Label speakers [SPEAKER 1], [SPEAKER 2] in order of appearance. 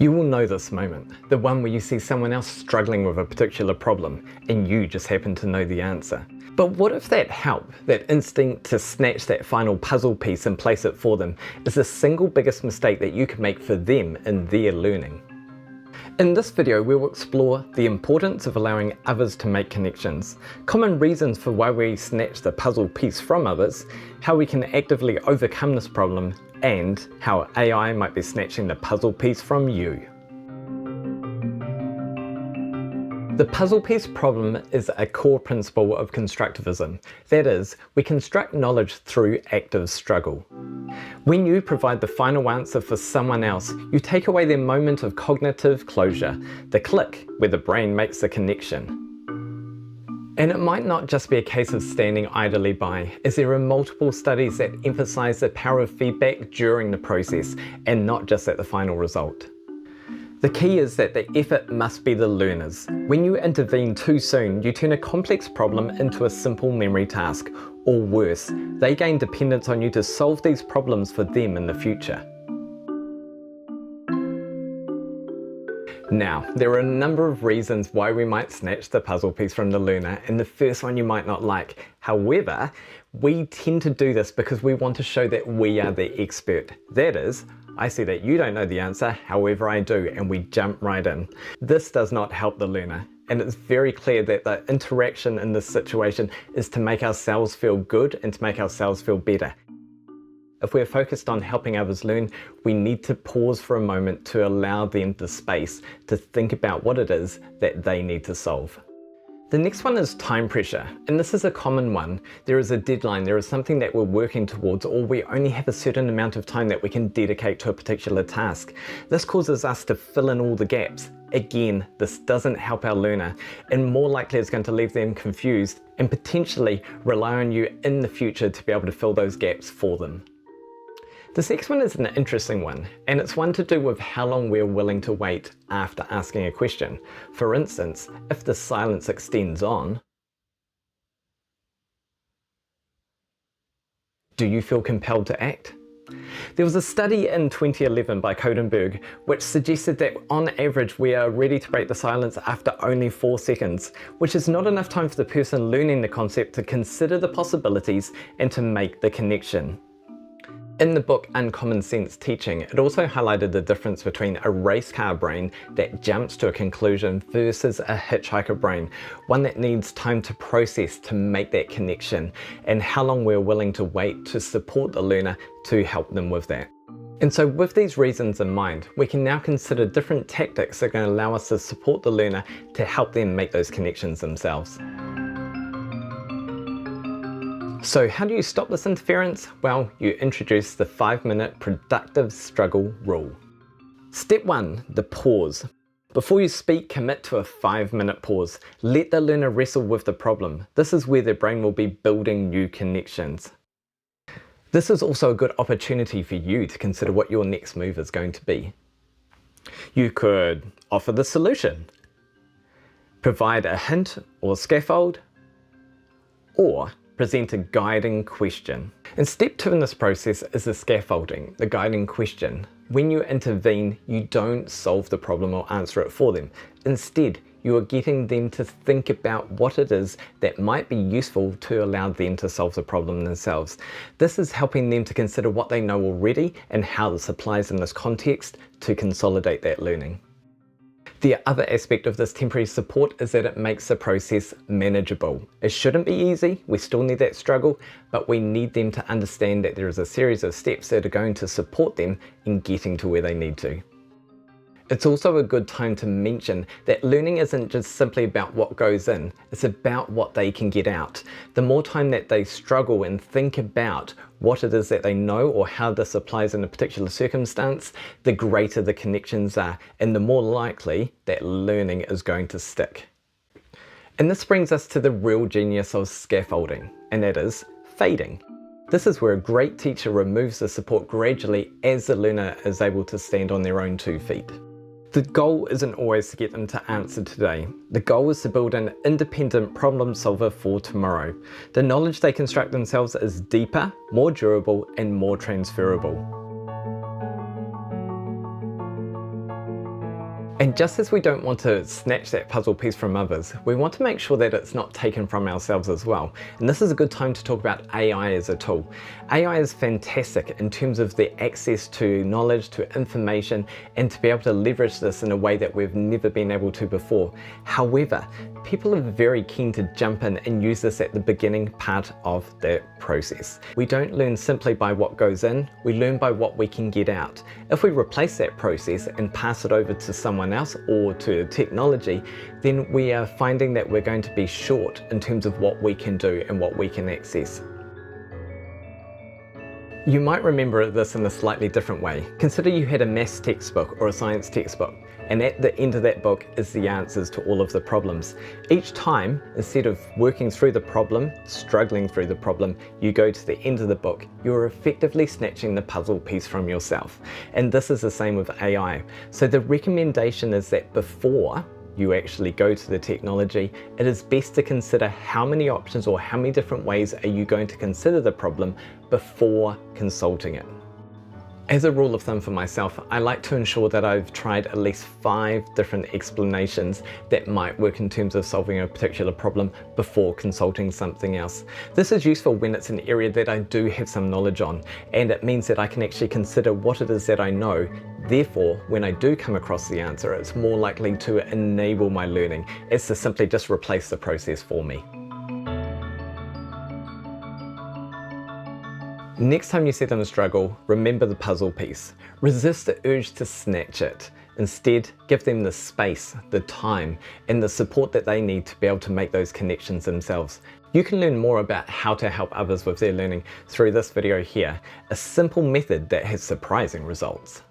[SPEAKER 1] You will know this moment, the one where you see someone else struggling with a particular problem and you just happen to know the answer. But what if that help, that instinct to snatch that final puzzle piece and place it for them, is the single biggest mistake that you can make for them in their learning? In this video, we will explore the importance of allowing others to make connections, common reasons for why we snatch the puzzle piece from others, how we can actively overcome this problem, and how AI might be snatching the puzzle piece from you. The puzzle piece problem is a core principle of constructivism. That is, we construct knowledge through active struggle. When you provide the final answer for someone else, you take away their moment of cognitive closure, the click where the brain makes the connection. And it might not just be a case of standing idly by, as there are multiple studies that emphasize the power of feedback during the process and not just at the final result. The key is that the effort must be the learner's. When you intervene too soon, you turn a complex problem into a simple memory task, or worse, they gain dependence on you to solve these problems for them in the future. Now, there are a number of reasons why we might snatch the puzzle piece from the learner, and the first one you might not like. However, we tend to do this because we want to show that we are the expert. That is, I see that you don't know the answer, however I do, and we jump right in. This does not help the learner, and it's very clear that the interaction in this situation is to make ourselves feel good and to make ourselves feel better. If we're focused on helping others learn, we need to pause for a moment to allow them the space to think about what it is that they need to solve. The next one is time pressure, and this is a common one. There is a deadline, there is something that we're working towards, or we only have a certain amount of time that we can dedicate to a particular task. This causes us to fill in all the gaps. Again, this doesn't help our learner, and more likely it's going to leave them confused and potentially rely on you in the future to be able to fill those gaps for them. This next one is an interesting one, and it's one to do with how long we're willing to wait after asking a question. For instance, if the silence extends on, do you feel compelled to act? There was a study in 2011 by Codenberg which suggested that on average we are ready to break the silence after only 4 seconds, which is not enough time for the person learning the concept to consider the possibilities and to make the connection. In the book Uncommon Sense Teaching, it also highlighted the difference between a race car brain that jumps to a conclusion versus a hitchhiker brain, one that needs time to process to make that connection, and how long we're willing to wait to support the learner to help them with that. And so with these reasons in mind, we can now consider different tactics that are going to allow us to support the learner to help them make those connections themselves. So how do you stop this interference? Well, you introduce the 5-minute productive struggle rule. Step 1, the pause. Before you speak, commit to a 5-minute pause. Let the learner wrestle with the problem. This is where their brain will be building new connections. This is also a good opportunity for you to consider what your next move is going to be. You could offer the solution, provide a hint or scaffold, or present a guiding question. And step 2 in this process is the scaffolding, the guiding question. When you intervene, you don't solve the problem or answer it for them. Instead, you are getting them to think about what it is that might be useful to allow them to solve the problem themselves. This is helping them to consider what they know already and how this applies in this context to consolidate that learning. The other aspect of this temporary support is that it makes the process manageable. It shouldn't be easy, we still need that struggle, but we need them to understand that there is a series of steps that are going to support them in getting to where they need to. It's also a good time to mention that learning isn't just simply about what goes in, it's about what they can get out. The more time that they struggle and think about what it is that they know or how this applies in a particular circumstance, the greater the connections are and the more likely that learning is going to stick. And this brings us to the real genius of scaffolding, and that is fading. This is where a great teacher removes the support gradually as the learner is able to stand on their own 2 feet. The goal isn't always to get them to answer today. The goal is to build an independent problem solver for tomorrow. The knowledge they construct themselves is deeper, more durable, and more transferable. And just as we don't want to snatch that puzzle piece from others, we want to make sure that it's not taken from ourselves as well. And this is a good time to talk about AI as a tool. AI is fantastic in terms of the access to knowledge, to information, and to be able to leverage this in a way that we've never been able to before. However, people are very keen to jump in and use this at the beginning part of the process. We don't learn simply by what goes in, we learn by what we can get out. If we replace that process and pass it over to someone else or to technology, then we are finding that we're going to be short in terms of what we can do and what we can access. You might remember this in a slightly different way. Consider you had a maths textbook or a science textbook, and at the end of that book is the answers to all of the problems. Each time, instead of working through the problem, struggling through the problem, you go to the end of the book, you're effectively snatching the puzzle piece from yourself. And this is the same with AI. So the recommendation is that before you actually go to the technology, it is best to consider how many options or how many different ways are you going to consider the problem before consulting it. As a rule of thumb for myself, I like to ensure that I've tried at least 5 different explanations that might work in terms of solving a particular problem before consulting something else. This is useful when it's an area that I do have some knowledge on, and it means that I can actually consider what it is that I know. Therefore, when I do come across the answer, it's more likely to enable my learning as to simply just replace the process for me. Next time you see them struggle, remember the puzzle piece. Resist the urge to snatch it. Instead, give them the space, the time, and the support that they need to be able to make those connections themselves. You can learn more about how to help others with their learning through this video here, a simple method that has surprising results.